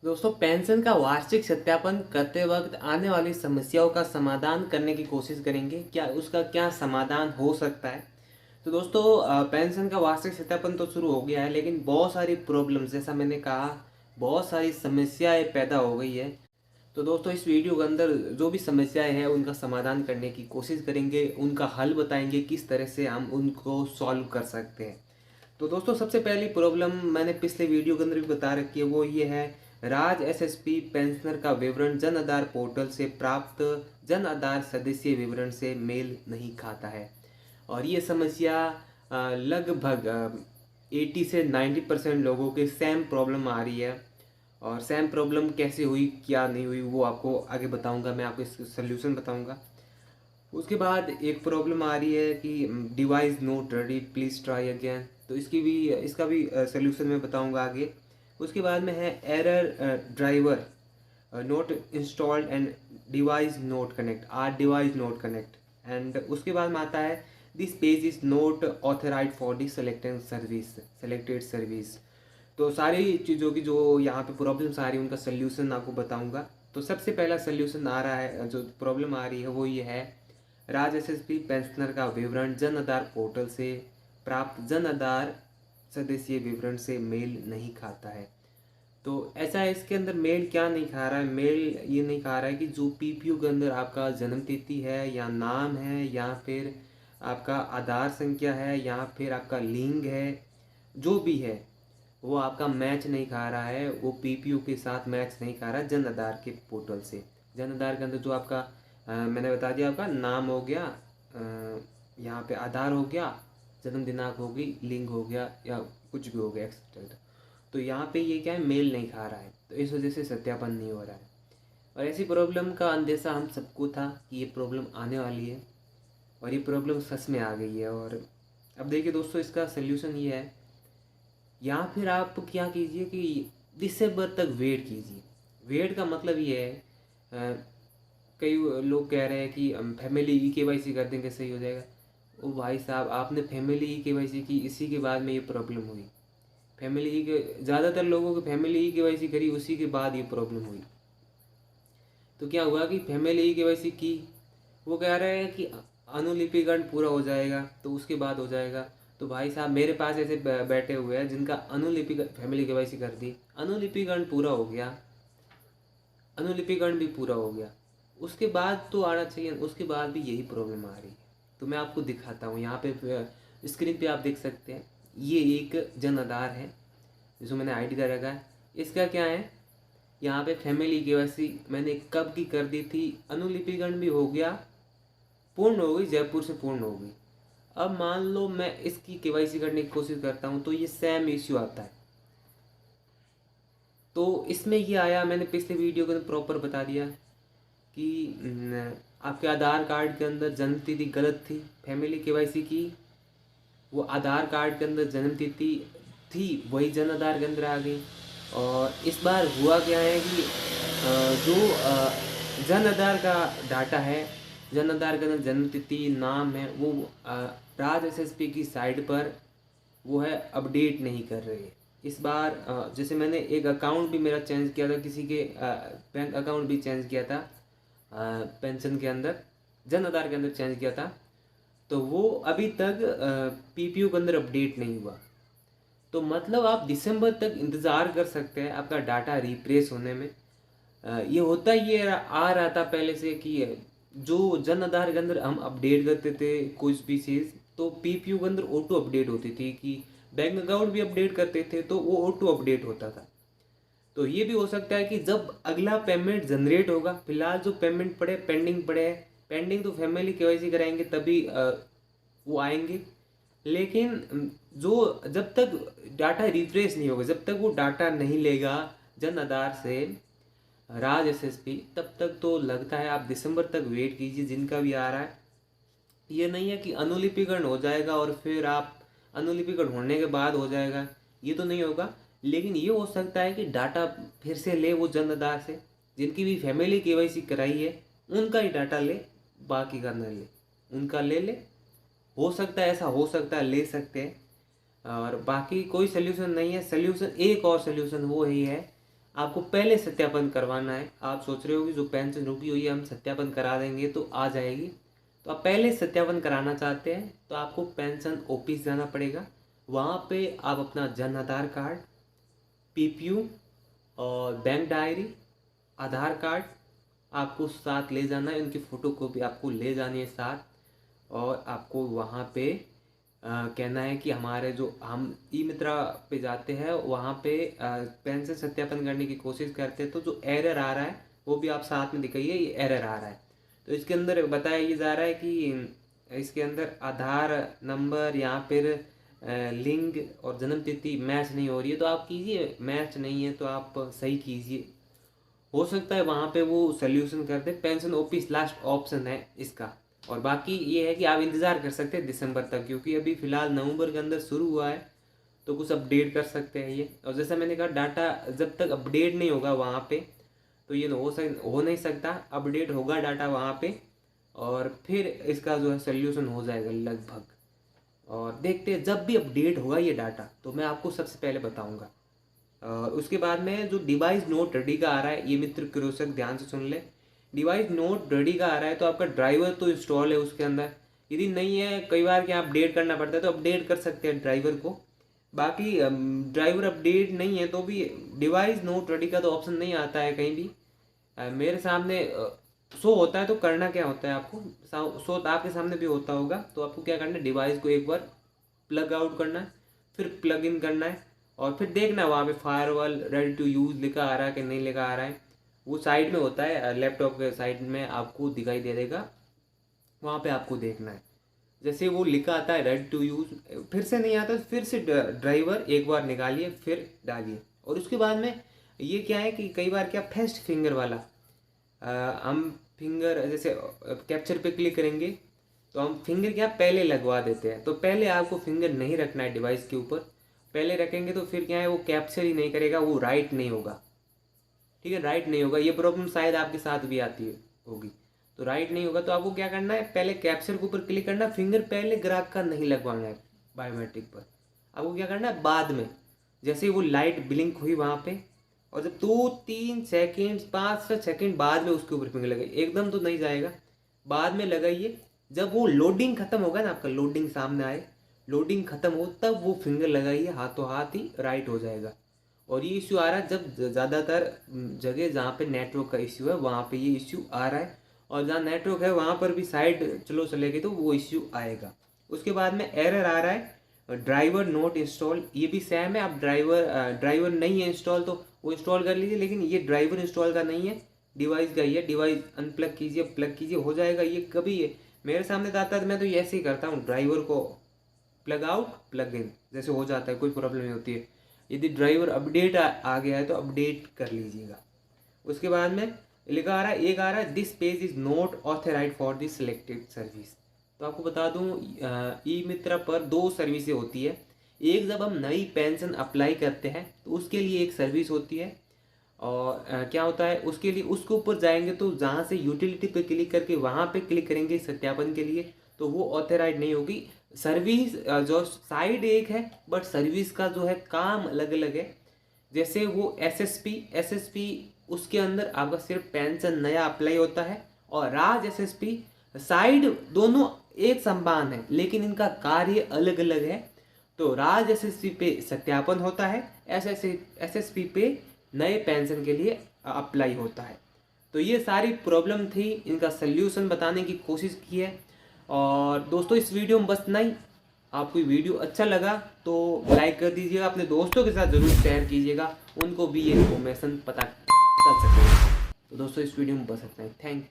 दोस्तों, पेंशन का वार्षिक सत्यापन करते वक्त आने वाली समस्याओं का समाधान करने की कोशिश करेंगे। क्या उसका क्या समाधान हो सकता है। तो दोस्तों, पेंशन का वार्षिक सत्यापन तो शुरू हो गया है, लेकिन बहुत सारी प्रॉब्लम्स, जैसा मैंने कहा, बहुत सारी समस्याएं पैदा हो गई है। तो दोस्तों, इस वीडियो के अंदर जो भी समस्याएं हैं उनका समाधान करने की कोशिश करेंगे, उनका हल बताएंगे, किस तरह से हम उनको सॉल्व कर सकते हैं। तो दोस्तों, सबसे पहली प्रॉब्लम मैंने पिछले वीडियो के अंदर भी बता रखी है, वो ये है, राज एसएसपी पेंशनर का विवरण जन आधार पोर्टल से प्राप्त जन आधार सदस्य विवरण से मेल नहीं खाता है। और ये समस्या लगभग 80 से 90% लोगों के सेम प्रॉब्लम आ रही है। और सेम प्रॉब्लम कैसे हुई, क्या नहीं हुई, वो आपको आगे बताऊंगा, मैं आपको इसका सल्यूशन बताऊंगा। उसके बाद एक प्रॉब्लम आ रही है कि device note ready, please try again. तो इसका भी सल्यूशन मैं बताऊंगा आगे। उसके बाद में है error driver not installed and device not connect, or device not connect. And उसके बाद में आता है this page is not authorize for the selected service. तो सारी चीज़ों की जो यहाँ पे प्रॉब्लम्स आ रही है उनका सल्यूशन आपको बताऊंगा। तो सबसे पहला सल्यूशन आ रहा है, जो प्रॉब्लम आ रही है वो ये है, राज एसएसपी पेंशनर का विवरण जन आधार पोर्टल से प्राप्त जन आधार सदस्य विवरण से मेल नहीं खाता है। तो ऐसा है, इसके अंदर मेल क्या नहीं खा रहा है, मेल ये नहीं खा रहा है कि जो पीपीयू के अंदर आपका जन्म तिथि है या नाम है या फिर आपका आधार संख्या है या फिर आपका लिंग है, जो भी है वो आपका मैच नहीं खा रहा है, वो पीपीयू के साथ मैच नहीं खा रहा है जन आधार के पोर्टल से। जन आधार के अंदर जो आपका मैंने बता दिया, आपका नाम हो गया, यहाँ पे आधार हो गया, जन्म दिनांक हो गई, लिंग हो गया या कुछ भी हो गया एक्सेट्रा। तो यहाँ पे ये क्या है, मेल नहीं खा रहा है, तो इस वजह से सत्यापन नहीं हो रहा है। और ऐसी प्रॉब्लम का अंदेशा हम सबको था कि ये प्रॉब्लम आने वाली है, और ये प्रॉब्लम सच में आ गई है। और अब देखिए दोस्तों, इसका सल्यूशन ये है, या फिर आप क्या कीजिए कि दिसंबर तक वेट कीजिए। वेट का मतलब ये है, कई लोग कह रहे हैं कि हम फैमिली ई केवाईसी कर देंगे सही हो जाएगा। ओ भाई साहब, आपने फैमिली ई केवाईसी की, इसी के बाद में ये प्रॉब्लम हुई। फैमिली ई के ज़्यादातर लोगों की फैमिली ई केवाईसी करी, उसी के बाद ये प्रॉब्लम हुई। तो क्या हुआ कि फैमिली ई केवाईसी की, वो कह रहे हैं कि अनुलिपिकरण पूरा हो जाएगा तो उसके बाद हो जाएगा। तो भाई साहब, मेरे पास ऐसे बैठे हुए हैं जिनका अनुलिपिकरण, फैमिली केवाईसी कर दी, अनुलिपिकरण पूरा हो गया, अनुलिपिकरण भी पूरा हो गया, उसके बाद तो आना चाहिए, उसके बाद भी यही प्रॉब्लम आ रही है। तो मैं आपको दिखाता हूँ, यहाँ पे स्क्रीन पे आप देख सकते हैं, ये एक जन आधार है जिसको मैंने आईडी दे रखा है। इसका क्या है, यहाँ पे फैमिली केवाईसी मैंने कब की कर दी थी, अनुलिपिकरण भी हो गया, पूर्ण हो गई, जयपुर से पूर्ण हो गई। अब मान लो मैं इसकी केवाईसी करने की कोशिश करता हूँ तो ये सेम इश्यू आता है। तो इसमें ये आया, मैंने पिछले वीडियो के अंदर प्रॉपर बता दिया कि आपके आधार कार्ड के अंदर जन्म तिथि गलत थी, फैमिली केवाईसी की, वो आधार कार्ड के अंदर जन्म तिथि थी, वही जन आधार के अंदर आ गई। और इस बार हुआ क्या है कि जो जन आधार का डाटा है, जन आधार के अंदर जन्म तिथि, नाम है, वो राज एसएसपी की साइट पर वो है अपडेट नहीं कर रही है। इस बार जैसे मैंने एक अकाउंट भी मेरा चेंज किया था, किसी के बैंक अकाउंट भी चेंज किया था, पेंशन के अंदर, जन आधार के अंदर चेंज किया था, तो वो अभी तक पीपीयू के अंदर अपडेट नहीं हुआ। तो मतलब आप दिसंबर तक इंतज़ार कर सकते हैं आपका डाटा रिप्लेस होने में। ये होता ये आ रहा था पहले से कि जो जन आधार के अंदर हम अपडेट करते थे कुछ भी चीज़, तो पीपीयू के अंदर ऑटो अपडेट होती थी, कि बैंक अकाउंट भी अपडेट करते थे तो वो ऑटो अपडेट होता था। तो ये भी हो सकता है कि जब अगला पेमेंट जनरेट होगा, फिलहाल जो पेमेंट पड़े पेंडिंग पड़े हैं, पेंडिंग तो फैमिली केवाईसी कराएंगे तभी वो आएंगे। लेकिन जो जब तक डाटा रिफ्रेश नहीं होगा, जब तक वो डाटा नहीं लेगा जन आधार से राज एसएसपी, तब तक तो लगता है आप दिसंबर तक वेट कीजिए, जिनका भी आ रहा है। ये नहीं है कि अनुलिपिकरण हो जाएगा और फिर आप, अनुलिपिकरण होने के बाद हो जाएगा, ये तो नहीं होगा। लेकिन ये हो सकता है कि डाटा फिर से ले वो जन आधार से, जिनकी भी फैमिली केवाईसी कराई है उनका ही डाटा ले, बाकी का न ले, उनका ले ले। हो सकता है, ऐसा हो सकता है, ले सकते हैं। और बाकी कोई सल्यूशन नहीं है। सल्यूशन एक और सल्यूशन वो ही है, आपको पहले सत्यापन करवाना है। आप सोच रहे हो कि जो पेंशन रुकी हुई है हम सत्यापन करा देंगे तो आ जाएगी, तो आप पहले सत्यापन कराना चाहते हैं तो आपको पेंशन ऑफिस जाना पड़ेगा। वहाँ पे आप अपना जन आधार कार्ड, पीपीयू और बैंक डायरी, आधार कार्ड आपको साथ ले जाना है, उनकी फ़ोटोकॉपी आपको ले जानी है साथ, और आपको वहाँ पे कहना है कि हमारे जो हम ई मित्रा पे जाते हैं वहाँ पे पेंशन सत्यापन करने की कोशिश करते हैं, तो जो एरर आ रहा है वो भी आप साथ में दिखाइए, ये एरर आ रहा है। तो इसके अंदर बताया ये जा रहा है कि इसके अंदर आधार नंबर या फिर लिंग और जन्म तिथि मैच नहीं हो रही है, तो आप कीजिए, मैच नहीं है तो आप सही कीजिए, हो सकता है वहाँ पे वो सोल्यूशन कर दे। पेंशन ऑफिस लास्ट ऑप्शन है इसका। और बाकी ये है कि आप इंतज़ार कर सकते हैं दिसंबर तक, क्योंकि अभी फ़िलहाल नवंबर के अंदर शुरू हुआ है, तो कुछ अपडेट कर सकते हैं ये। और जैसा मैंने कहा, डाटा जब तक अपडेट नहीं होगा वहाँ पे तो ये हो नहीं सकता। अपडेट होगा डाटा वहाँ पे और फिर इसका जो है सोल्यूशन हो जाएगा लगभग। और देखते हैं, जब भी अपडेट होगा ये डाटा तो मैं आपको सबसे पहले बताऊँगा। और उसके बाद में जो डिवाइस नोट रेडी का आ रहा है, ये मित्र कृषक ध्यान से सुन ले, डिवाइस नोट रेडी का आ रहा है तो आपका ड्राइवर तो इंस्टॉल है उसके अंदर। यदि नहीं है, कई बार क्या अपडेट करना पड़ता है, तो अपडेट कर सकते हैं ड्राइवर को। बाकी ड्राइवर अपडेट नहीं है तो भी डिवाइस नोट रेडी का तो ऑप्शन नहीं आता है कहीं भी। मेरे सामने शो होता है, तो करना क्या होता है आपको, शो आपके सामने भी होता होगा। तो आपको क्या करना है, डिवाइस को एक बार प्लग आउट करना है, फिर प्लग इन करना है, और फिर देखना वहाँ पे फायरवॉल रेडी टू यूज़ लिखा आ रहा है कि नहीं लिखा आ रहा है। वो साइड में होता है, लैपटॉप के साइड में आपको दिखाई दे देगा, वहाँ पे आपको देखना है। जैसे वो लिखा आता है रेडी टू यूज़, फिर से नहीं आता तो फिर से ड्राइवर एक बार निकालिए फिर डालिए। और उसके बाद में ये क्या है कि कई बार क्या फेस्ट फिंगर वाला, हम फिंगर जैसे कैप्चर पे क्लिक करेंगे तो हम फिंगर क्या पहले लगवा देते हैं, तो पहले आपको फिंगर नहीं रखना है डिवाइस के ऊपर। पहले रखेंगे तो फिर क्या है, वो कैप्चर ही नहीं करेगा, वो राइट नहीं होगा। ठीक है, राइट नहीं होगा। ये प्रॉब्लम शायद आपके साथ भी आती होगी। तो राइट नहीं होगा तो आपको क्या करना है, पहले कैप्चर के ऊपर क्लिक करना, फिंगर पहले ग्राहक का नहीं लगवाना है बायोमेट्रिक पर। आपको क्या करना है, बाद में जैसे ही वो लाइट ब्लिंक हुई वहाँ पे, और जब 2-3 सेकेंड 5 सेकेंड बाद में उसके ऊपर फिंगर लगाइए, एकदम तो नहीं जाएगा, बाद में लगाइए। जब वो लोडिंग खत्म होगा ना, आपका लोडिंग सामने आए, लोडिंग खत्म हो, तब वो फिंगर लगाइए, हाथों हाथ ही राइट हो जाएगा। और ये इश्यू आ रहा है जब ज़्यादातर जगह जहाँ पे नेटवर्क का इश्यू है वहाँ पे ये इश्यू आ रहा है, और जहाँ नेटवर्क है वहाँ पर भी साइड चलेगी तो वो इश्यू आएगा। उसके बाद में एरर आ रहा है ड्राइवर नोट इंस्टॉल, ये भी सेम है। आप ड्राइवर नहीं है इंस्टॉल तो वो इंस्टॉल कर लीजिए, लेकिन ये ड्राइवर इंस्टॉल का नहीं है, डिवाइस का ही है। डिवाइस अनप्लग कीजिए, प्लग कीजिए, हो जाएगा। ये कभी मेरे सामने आता है तो मैं तो ऐसे ही करता हूँ, ड्राइवर को प्लग आउट प्लग इन, जैसे हो जाता है, कोई प्रॉब्लम नहीं होती है। यदि ड्राइवर अपडेट आ गया है तो अपडेट कर लीजिएगा। उसके बाद में लिखा आ रहा है, एक आ रहा है this page is not authorised for this selected service. तो आपको बता दूं, ई मित्रा पर 2 सर्विसेज होती है। एक जब हम नई पेंशन अप्लाई करते हैं तो उसके लिए एक सर्विस होती है, और क्या होता है उसके लिए, उसके ऊपर जाएंगे तो जहाँ से यूटिलिटी पे क्लिक करके वहाँ पे क्लिक करेंगे सत्यापन के लिए, तो वो ऑथराइज नहीं होगी। सर्विस जो साइड एक है, बट सर्विस का जो है काम अलग अलग है। जैसे वो एसएसपी उसके अंदर आपका सिर्फ पेंशन नया अप्लाई होता है, और राज एसएसपी साइड दोनों एक समान है, लेकिन इनका कार्य अलग अलग है। तो राज एसएसपी पे सत्यापन होता है, एसएसपी पे नए पेंशन के लिए अप्लाई होता है। तो ये सारी प्रॉब्लम थी, इनका सल्यूशन बताने की कोशिश की है। और दोस्तों इस वीडियो में बस इतना ही। आपको ये वीडियो अच्छा लगा तो लाइक कर दीजिएगा, अपने दोस्तों के साथ ज़रूर शेयर कीजिएगा, उनको भी ये इन्फॉर्मेशन पता चल सके। तो दोस्तों इस वीडियो में बस इतना ही। Thank you.